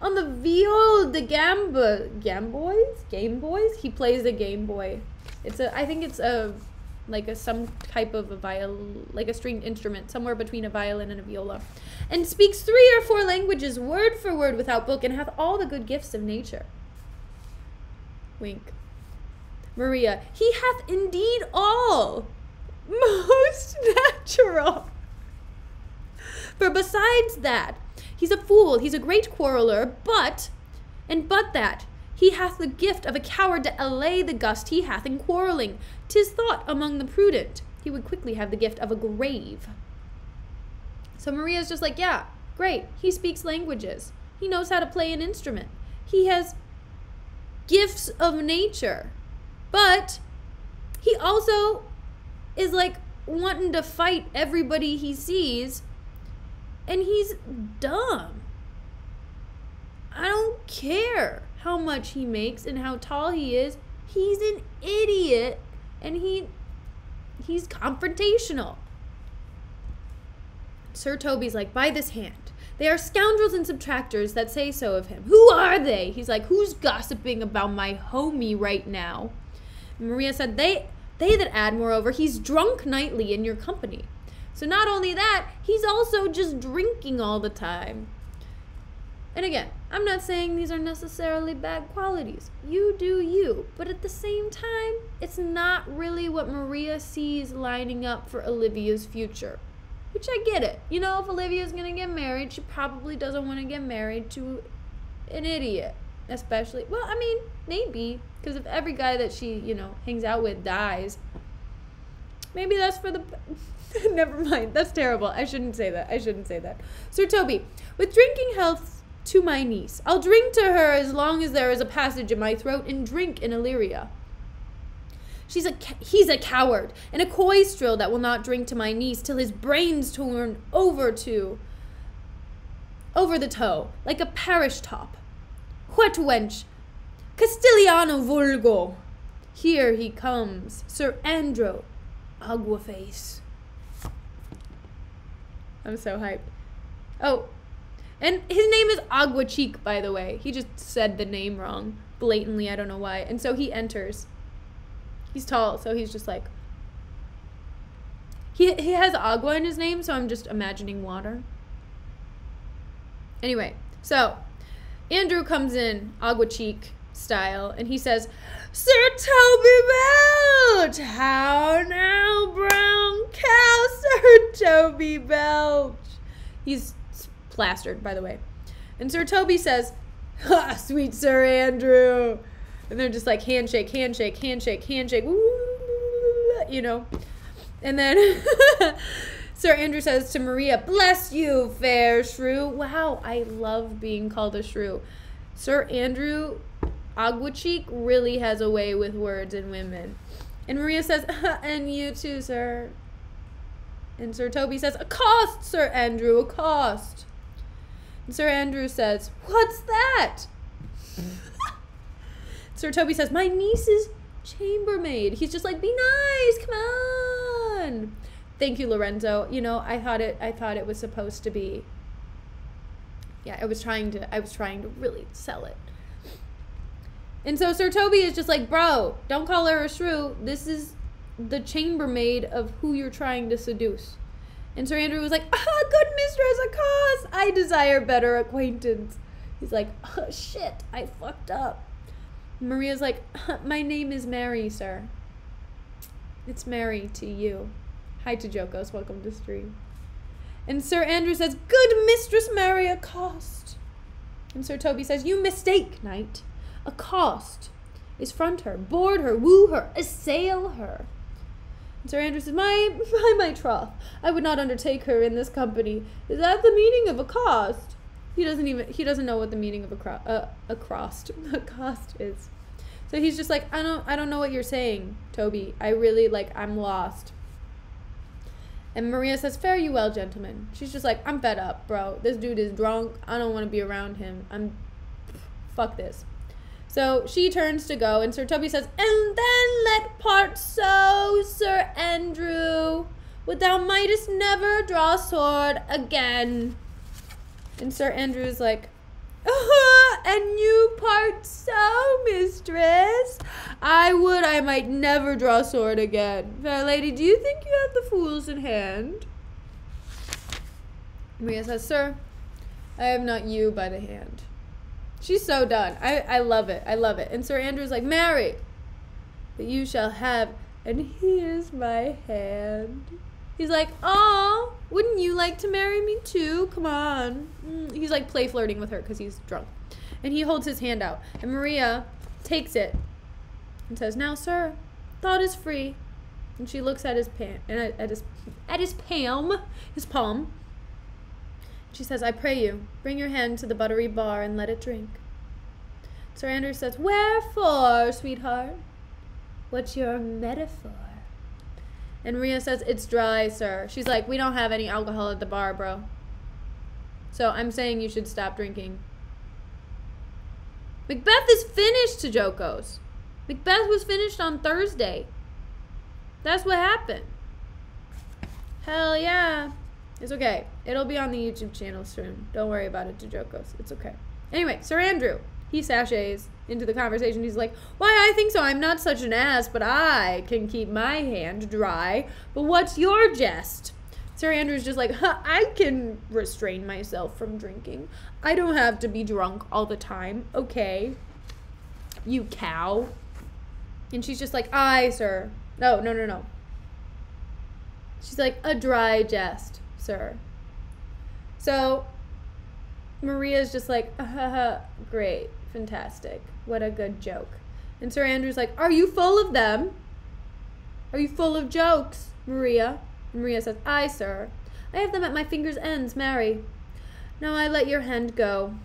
A: on the viol de Game Boys? He plays the Game Boy. I think it's some type of like a stringed instrument, somewhere between a violin and a viola. And speaks 3 or 4 languages word for word without book, and hath all the good gifts of nature." Wink. Maria, "He hath indeed all. Most natural. For besides that, he's a fool, he's a great quarreler, but that, he hath the gift of a coward to allay the gust he hath in quarreling. 'Tis thought among the prudent, he would quickly have the gift of a grave." So Maria's just like, yeah, great. He speaks languages. He knows how to play an instrument. He has gifts of nature. But he also is like wanting to fight everybody he sees. And he's dumb. I don't care how much he makes and how tall he is. He's an idiot. And he's confrontational. Sir Toby's like, "By this hand, they are scoundrels and subtractors that say so of him." "Who are they?" He's like, "Who's gossiping about my homie right now?" And Maria said, they that add, moreover, he's drunk nightly in your company. So not only that, he's also just drinking all the time. And again, I'm not saying these are necessarily bad qualities. You do you. But at the same time, it's not really what Maria sees lining up for Olivia's future. Which I get it. You know, if Olivia's going to get married, she probably doesn't want to get married to an idiot. Especially, well, I mean, maybe. Because if every guy that she, hangs out with dies, maybe that's for the... Never mind. That's terrible. I shouldn't say that. Sir Toby, "With drinking health to my niece. I'll drink to her as long as there is a passage in my throat, and drink in Illyria. He's a coward and a coystril that will not drink to my niece till his brains turn over the toe, like a parish top. What wench? Castiliano vulgo. Here he comes, Sir Andrew Aguaface." I'm so hyped. Oh, and his name is Agua Cheek, by the way. He just said the name wrong, blatantly, I don't know why. And so he enters. He's tall, so he's just like... He has agua in his name, so I'm just imagining water. Anyway, so Andrew comes in, Agua Cheek style, and he says, "Sir Toby Belch! How now, brown cow, Sir Toby Belch!" He's plastered, by the way. And Sir Toby says, "Ha, sweet Sir Andrew." And they're just like handshake, handshake, handshake, handshake, woo, And then Sir Andrew says to Maria, "Bless you, fair shrew." Wow, I love being called a shrew. Sir Andrew Aguacheek really has a way with words and women. And Maria says, "And you too, sir." And Sir Toby says, "Accost, Sir Andrew, accost." And Sir Andrew says, "What's that?" Sir Toby says, "My niece's chambermaid. He's just like, be nice, come on. Thank you, Lorenzo. You know, I thought it was supposed to be, yeah, I was trying to really sell it. And so Sir Toby is just like, bro, don't call her a shrew. This is the chambermaid of who you're trying to seduce. And Sir Andrew was like, good mistress, a cause. I desire better acquaintance. He's like, oh, shit, I fucked up. Maria's like, my name is Mary, sir. It's Mary to you. Hi to Jokos, welcome to stream. And Sir Andrew says, good mistress Mary, accost. And Sir Toby says, you mistake, knight. Accost is front her, board her, woo her, assail her. And Sir Andrew says, my troth, I would not undertake her in this company. Is that the meaning of accost? He doesn't know what the meaning of accost is. So he's just like, I don't know what you're saying, Toby. I'm lost. And Maria says, fare you well, gentlemen. She's just like, I'm fed up, bro. This dude is drunk. I don't want to be around him. Fuck this. So she turns to go, and Sir Toby says, and then let part so, Sir Andrew, would thou mightest never draw sword again. And Sir Andrew is like, and you part so, mistress. I would I might never draw sword again. Fair lady, do you think you have the fools in hand? Maria says, sir, I have not you by the hand. She's so done. I love it. I love it. And Sir Andrew's like, marry, but you shall have, and here's my hand. He's like, oh, wouldn't you like to marry me too? Come on. He's like play flirting with her because he's drunk. And he holds his hand out. And Maria takes it and says, now, sir, thought is free. And she looks at his palm. She says, I pray you, bring your hand to the buttery bar and let it drink. Sir Andrew says, wherefore, sweetheart? What's your metaphor? And Maria says, it's dry, sir. She's like, we don't have any alcohol at the bar, bro. So I'm saying you should stop drinking. Macbeth is finished, to Jokos. Macbeth was finished on Thursday. That's what happened. Hell yeah. It's okay. It'll be on the YouTube channel soon. Don't worry about it, to Jokos. It's okay. Anyway, Sir Andrew, he sachets into the conversation. He's like, why, I think so. I'm not such an ass, but I can keep my hand dry. But what's your jest? Sir Andrew's just like, I can restrain myself from drinking. I don't have to be drunk all the time. Okay. You cow. And she's just like, aye, sir. No. She's like, a dry jest, sir. So Maria's just like, great, fantastic. What a good joke. And Sir Andrew's like, are you full of them? Are you full of jokes, Maria? And Maria says, aye, sir. I have them at my fingers' ends, marry. Now I let your hand go.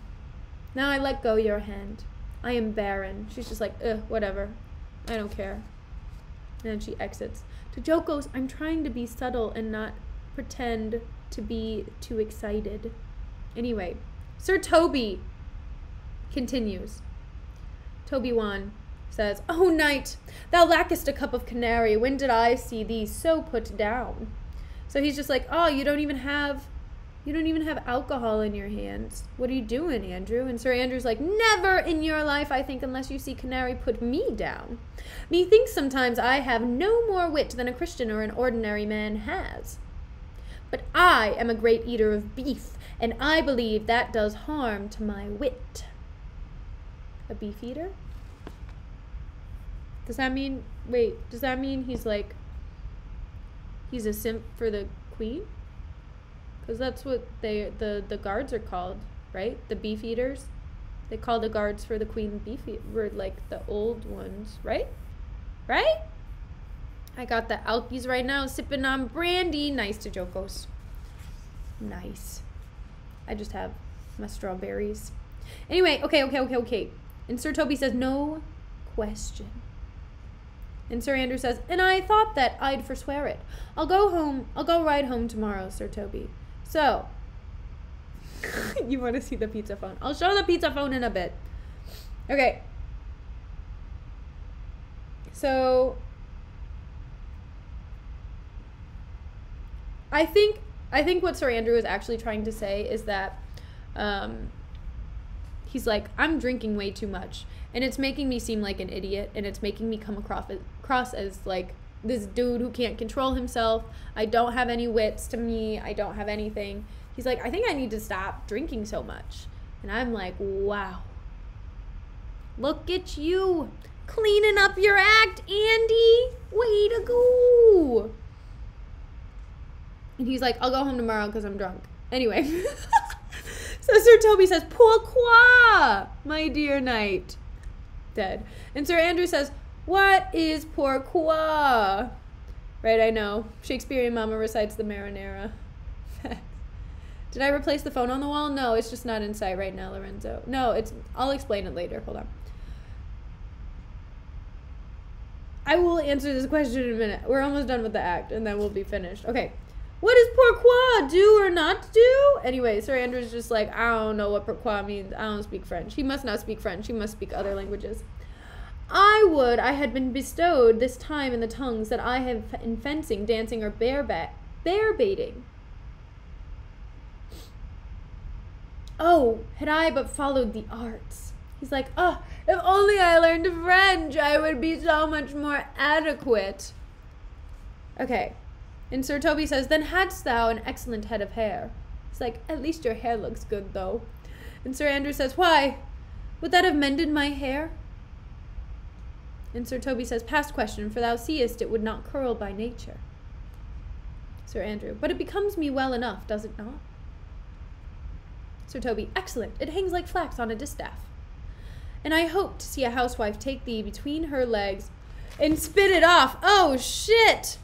A: Now I let go your hand. I am barren. She's just like, whatever. I don't care. And then she exits. To Jokos, I'm trying to be subtle and not pretend to be too excited. Anyway, Sir Toby continues. Toby 1 says, oh, knight, thou lackest a cup of canary. When did I see thee so put down? So he's just like, oh, you don't even have alcohol in your hands. What are you doing, Andrew? And Sir Andrew's like, never in your life, I think, unless you see canary put me down. Methinks sometimes I have no more wit than a Christian or an ordinary man has. But I am a great eater of beef, and I believe that does harm to my wit. A beef eater? Does that mean he's like, he's a simp for the queen? Because that's what the guards are called, right? The beef eaters. They call the guards for the queen beef were like the old ones, right? Right? I got the Alkies right now, sipping on brandy. Nice, to Jokos. Nice. I just have my strawberries. Anyway, okay. And Sir Toby says, no question. And Sir Andrew says, and I thought that I'd forswear it. I'll go ride home tomorrow, Sir Toby. So, you want to see the pizza phone? I'll show the pizza phone in a bit. Okay. So I think what Sir Andrew is actually trying to say is that he's like, I'm drinking way too much, and it's making me seem like an idiot, and it's making me come across as like this dude who can't control himself. I don't have any wits to me. I don't have anything. He's like, I think I need to stop drinking so much. And I'm like, wow. Look at you. Cleaning up your act, Andy. Way to go. And he's like, I'll go home tomorrow because I'm drunk. Anyway. So Sir Toby says, pourquoi, my dear knight? Dead. And Sir Andrew says, what is pourquoi? Right, I know. Shakespearean mama recites the marinara. Did I replace the phone on the wall? No, it's just not in sight right now, Lorenzo. No, I'll explain it later. Hold on. I will answer this question in a minute. We're almost done with the act, and then we'll be finished. Okay. What does pourquoi, do or not do? Anyway, Sir Andrew's just like, I don't know what pourquoi means. I don't speak French. He must not speak French. He must speak other languages. I would I had been bestowed this time in the tongues that I have in fencing, dancing, or bear baiting. Oh, had I but followed the arts. He's like, oh, if only I learned French, I would be so much more adequate. Okay. And Sir Toby says, then hadst thou an excellent head of hair. He's like, at least your hair looks good, though. And Sir Andrew says, why? Would that have mended my hair? And Sir Toby says, past question, for thou seest it would not curl by nature. Sir Andrew, but it becomes me well enough, does it not? Sir Toby, excellent. It hangs like flax on a distaff. And I hope to see a housewife take thee between her legs and spit it off. Oh, shit!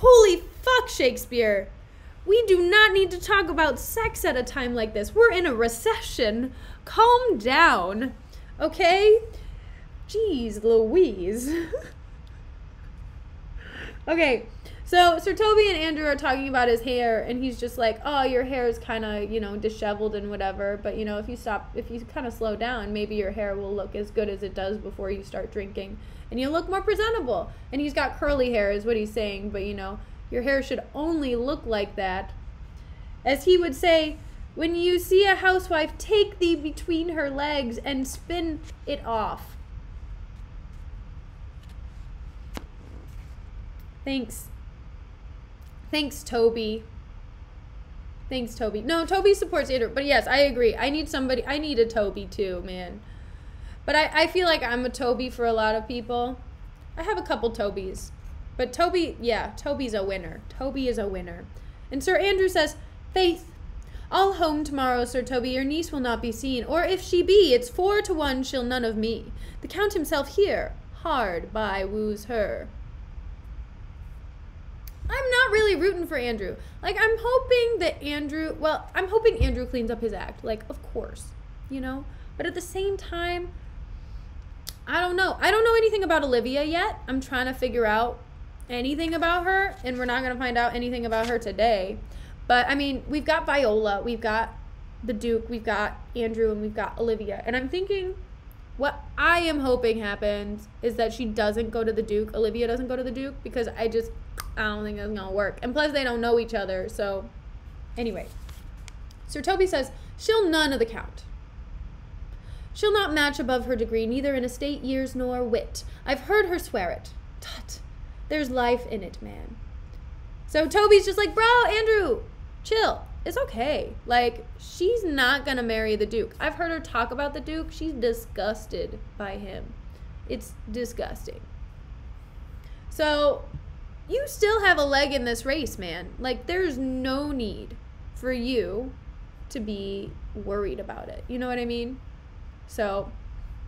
A: Holy fuck, Shakespeare. We do not need to talk about sex at a time like this. We're in a recession. Calm down. Okay? Jeez Louise. Okay, so Sir Toby and Andrew are talking about his hair, and he's just like, oh, your hair is kind of, disheveled and whatever, but, if you kind of slow down, maybe your hair will look as good as it does before you start drinking, and you'll look more presentable. And he's got curly hair is what he's saying, but, your hair should only look like that. As he would say, when you see a housewife, take thee between her legs and spin it off. Thanks, Toby. Thanks, Toby. No, Toby supports Andrew, but yes, I agree. I need a Toby too, man. But I feel like I'm a Toby for a lot of people. I have a couple Tobys. But Toby's a winner. Toby is a winner. And Sir Andrew says, Faith, I'll home tomorrow, Sir Toby. Your niece will not be seen. Or if she be, it's 4 to 1 she'll none of me. The Count himself here, hard by woos her. I'm not really rooting for Andrew. Like, I'm hoping Andrew cleans up his act. Like, of course, But at the same time, I don't know. I don't know anything about Olivia yet. I'm trying to figure out anything about her, and we're not going to find out anything about her today. But, I mean, we've got Viola, we've got the Duke, we've got Andrew, and we've got Olivia. And I'm thinking, what I am hoping happens is that she doesn't go to the Duke. Olivia doesn't go to the Duke, because I don't think that's going to work. And plus, they don't know each other. So, anyway. Sir Toby says, she'll none of the Count. She'll not match above her degree, neither in estate, years, nor wit. I've heard her swear it. Tut. There's life in it, man. So Toby's just like, bro, Andrew, chill. It's okay. Like, she's not going to marry the Duke. I've heard her talk about the Duke. She's disgusted by him. It's disgusting. So, you still have a leg in this race, man. Like, there's no need for you to be worried about it. You know what I mean? So,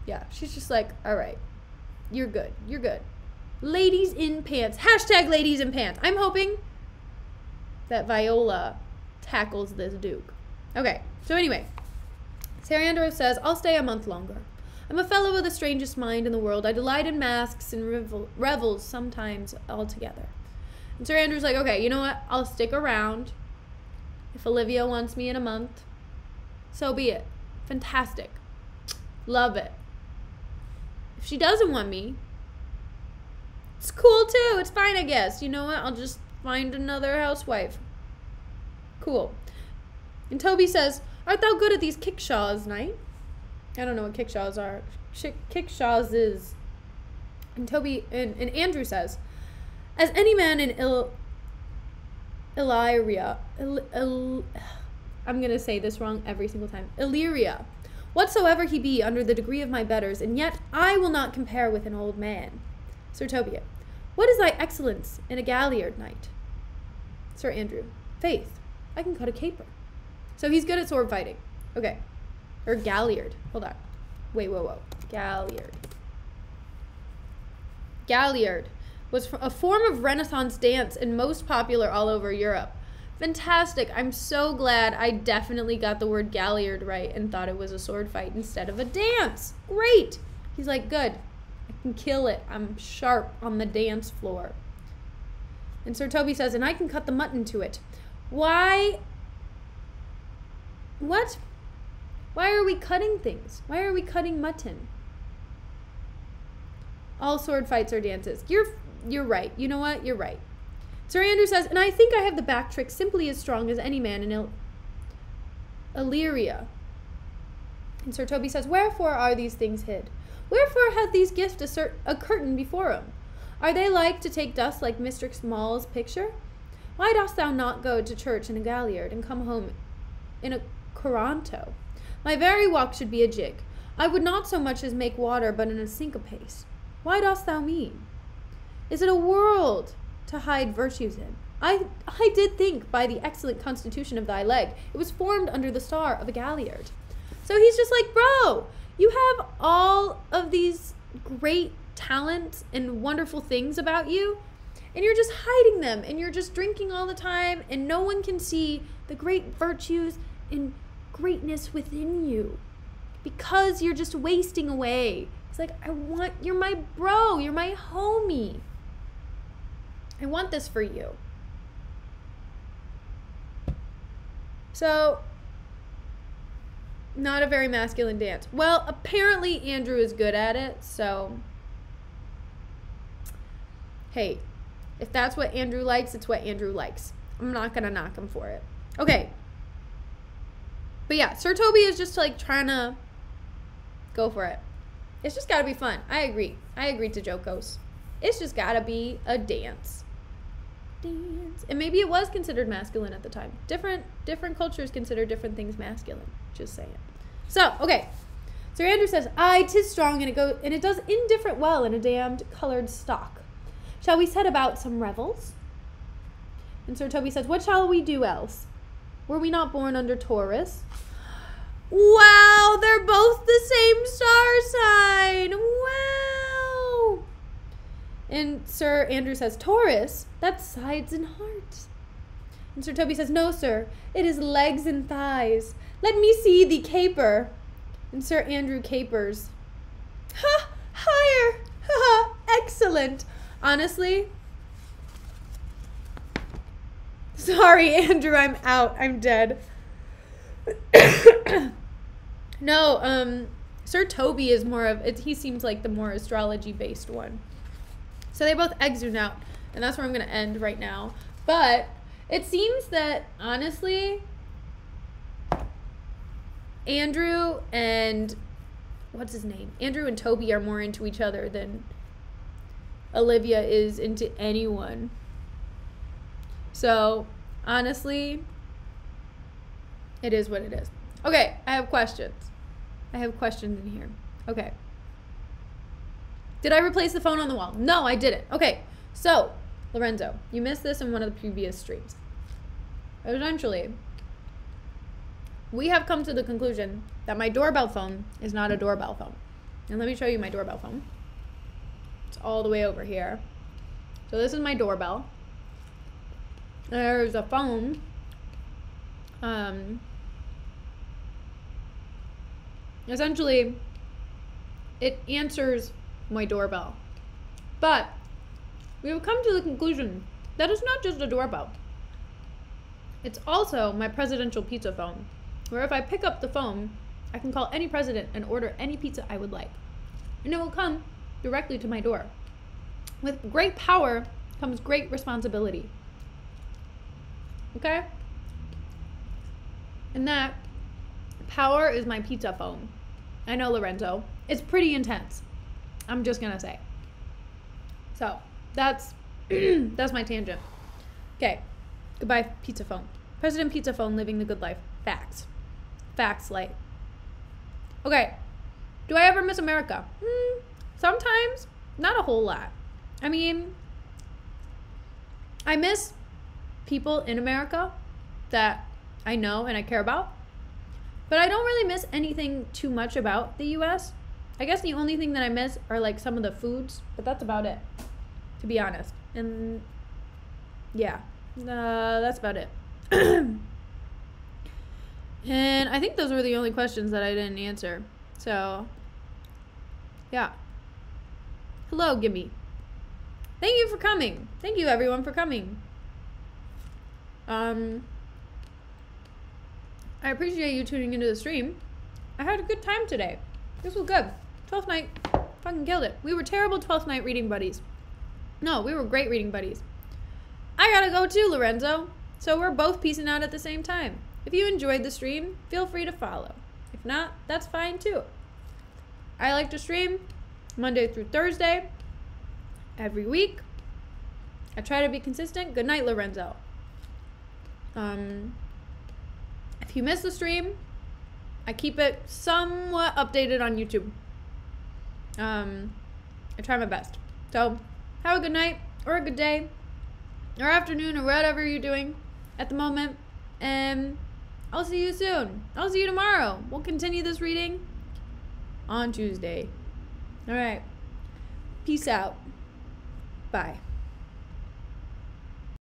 A: yeah, she's just like, all right, you're good. You're good. Ladies in pants. Hashtag ladies in pants. I'm hoping that Viola tackles this Duke. Okay, so anyway, Sir Andrew says, I'll stay a month longer. I'm a fellow with the strangest mind in the world. I delight in masks and revels sometimes altogether. And Sir Andrew's like, okay, you know what? I'll stick around. If Olivia wants me in a month, so be it. Fantastic. Love it. If she doesn't want me, It's cool too. It's fine, I guess. You know what? I'll just find another housewife. Cool. And Toby says, art thou good at these kickshaws, knight? I don't know what kickshaws are. Kickshaws is. And Toby and Andrew says, as any man in Illyria, I'm gonna say this wrong every single time. Illyria, whatsoever he be under the degree of my betters, and yet I will not compare with an old man. Sir Toby, what is thy excellence in a galliard, knight? Sir Andrew, faith, I can cut a caper. So he's good at sword fighting. Okay. Or galliard. Hold on. Wait, whoa. Galliard. Galliard was a form of Renaissance dance and most popular all over Europe. Fantastic. I'm so glad I definitely got the word galliard right and thought it was a sword fight instead of a dance. Great. He's like, good. I can kill it. I'm sharp on the dance floor. And Sir Toby says, and I can cut the mutton to it. Why? What? Why are we cutting things? Why are we cutting mutton? All sword fights are dances. You're right. You know what? You're right. Sir Andrew says, and I think I have the back trick simply as strong as any man in Illyria. And Sir Toby says, wherefore are these things hid? Wherefore hath these gifts a curtain before 'em? Are they like to take dust like Mistress Mall's picture? Why dost thou not go to church in a galliard and come home in a coranto? My very walk should be a jig. I would not so much as make water but in a syncopace. Why dost thou mean? Is it a world to hide virtues in? I did think by the excellent constitution of thy leg, it was formed under the star of a galliard. So he's just like, bro, you have all of these great talents and wonderful things about you, and you're just hiding them, and you're just drinking all the time, and no one can see the great virtues and greatness within you because you're just wasting away. It's like, you're my bro, you're my homie. I want this for you. So, not a very masculine dance. Well, apparently Andrew is good at it, so hey, if that's what Andrew likes, it's what Andrew likes. I'm not gonna knock him for it. Okay. But yeah, Sir Toby is just like trying to go for it. It's just gotta be fun. I agree. I agree to Jokos. It's just gotta be a dance. Dance. And maybe it was considered masculine at the time. Different cultures consider different things masculine. Just saying. So, okay. Sir Andrew says, aye, 'tis strong, and it does indifferent well in a damned colored stock. Shall we set about some revels? And Sir Toby says, what shall we do else? Were we not born under Taurus? Wow, they're both the same star sign. Wow. And Sir Andrew says, Taurus? That's sides and hearts. And Sir Toby says, no, sir, it is legs and thighs. Let me see thee caper. And Sir Andrew capers. Ha! Higher! Ha! Excellent. Honestly, sorry, Andrew, I'm out. I'm dead. No, Sir Toby is more of, he seems like the more astrology-based one. So they both exune out, and that's where I'm going to end right now. But it seems that, honestly, Andrew and, what's his name? Andrew and Toby are more into each other than Olivia is into anyone. So, honestly, it is what it is. Okay, I have questions. I have questions in here. Okay. Did I replace the phone on the wall? No, I didn't. Okay, so, Lorenzo, you missed this in one of the previous streams. Eventually, we have come to the conclusion that my doorbell phone is not a doorbell phone. And let me show you my doorbell phone. It's all the way over here. So this is my doorbell. There's a phone. Essentially, it answers my doorbell. But we have come to the conclusion that it's not just a doorbell. It's also my presidential pizza phone, where if I pick up the phone, I can call any president and order any pizza I would like. And it will come directly to my door. With great power comes great responsibility. Okay? And that power is my pizza phone. I know, Lorenzo. It's pretty intense. I'm just gonna say. So, that's that's my tangent. Okay. Goodbye, pizza phone. President Pizza Phone living the good life. Facts. Facts light. Okay. Do I ever miss America? Sometimes. Not a whole lot. I mean, I miss people in America that I know and I care about. But I don't really miss anything too much about the US. I guess the only thing that I miss are like some of the foods, but that's about it, to be honest. And yeah, that's about it. And I think those were the only questions that I didn't answer. So, yeah. Hello, Gibby. Thank you for coming. Thank you, everyone, for coming. I appreciate you tuning into the stream. I had a good time today. This was good. 12th night. Fucking killed it. We were terrible 12th night reading buddies. No, we were great reading buddies. I gotta go too, Lorenzo. So we're both peacing out at the same time. If you enjoyed the stream, feel free to follow. If not, that's fine too. I like to stream Monday through Thursday every week. I try to be consistent. Good night, Lorenzo. If you miss the stream, I keep it somewhat updated on YouTube. I try my best. So, have a good night, or a good day, or afternoon, or whatever you're doing at the moment. And I'll see you soon. I'll see you tomorrow. We'll continue this reading on Tuesday. All right. Peace out. Bye.